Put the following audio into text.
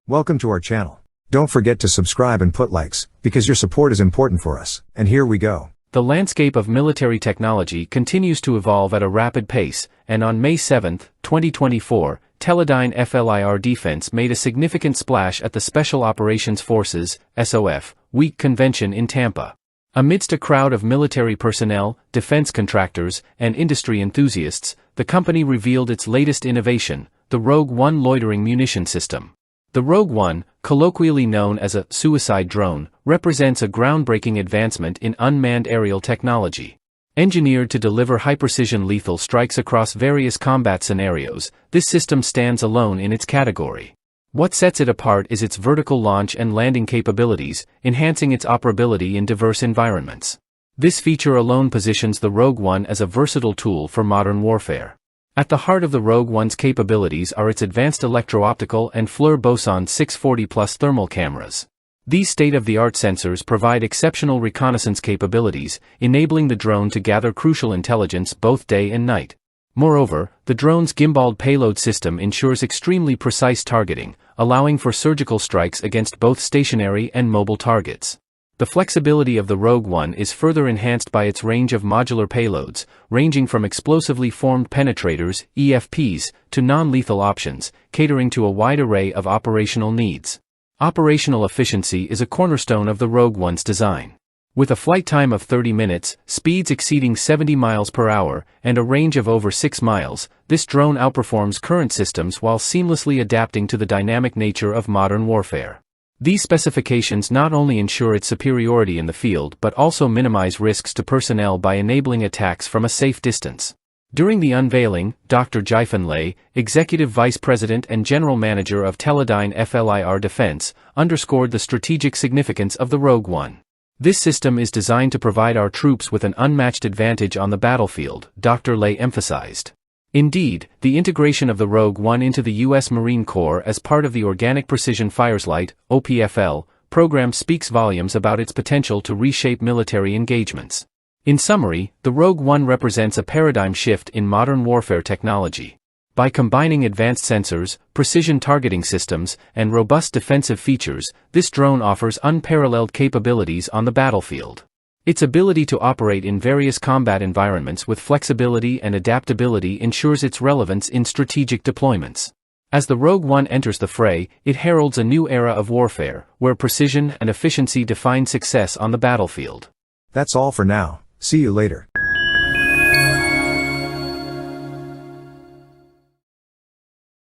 Welcome to our channel. Don't forget to subscribe and put likes, because your support is important for us. And here we go. The landscape of military technology continues to evolve at a rapid pace, and on May 7, 2024, Teledyne FLIR Defense made a significant splash at the Special Operations Forces (SOF) Week convention in Tampa. Amidst a crowd of military personnel, defense contractors, and industry enthusiasts, the company revealed its latest innovation, the Rogue One loitering munition system. The Rogue One, colloquially known as a suicide drone, represents a groundbreaking advancement in unmanned aerial technology. Engineered to deliver high-precision lethal strikes across various combat scenarios, this system stands alone in its category. What sets it apart is its vertical launch and landing capabilities, enhancing its operability in diverse environments. This feature alone positions the Rogue One as a versatile tool for modern warfare. At the heart of the Rogue One's capabilities are its advanced electro-optical and FLIR boson 640+ thermal cameras. These state-of-the-art sensors provide exceptional reconnaissance capabilities, enabling the drone to gather crucial intelligence both day and night. Moreover, the drone's gimbaled payload system ensures extremely precise targeting, allowing for surgical strikes against both stationary and mobile targets. The flexibility of the Rogue One is further enhanced by its range of modular payloads, ranging from explosively formed penetrators, EFPs, to non-lethal options, catering to a wide array of operational needs. Operational efficiency is a cornerstone of the Rogue One's design. With a flight time of 30 minutes, speeds exceeding 70 miles per hour, and a range of over 6 miles, this drone outperforms current systems while seamlessly adapting to the dynamic nature of modern warfare. These specifications not only ensure its superiority in the field but also minimize risks to personnel by enabling attacks from a safe distance. During the unveiling, Dr. Jifen Lei, Executive Vice President and General Manager of Teledyne FLIR Defense, underscored the strategic significance of the Rogue One. This system is designed to provide our troops with an unmatched advantage on the battlefield, Dr. Lei emphasized. Indeed, the integration of the Rogue One into the U.S. Marine Corps as part of the Organic Precision Fireslight (OPFL) program speaks volumes about its potential to reshape military engagements. In summary, the Rogue One represents a paradigm shift in modern warfare technology. By combining advanced sensors, precision targeting systems, and robust defensive features, this drone offers unparalleled capabilities on the battlefield. Its ability to operate in various combat environments with flexibility and adaptability ensures its relevance in strategic deployments. As the Rogue One enters the fray, it heralds a new era of warfare, where precision and efficiency define success on the battlefield. That's all for now. See you later.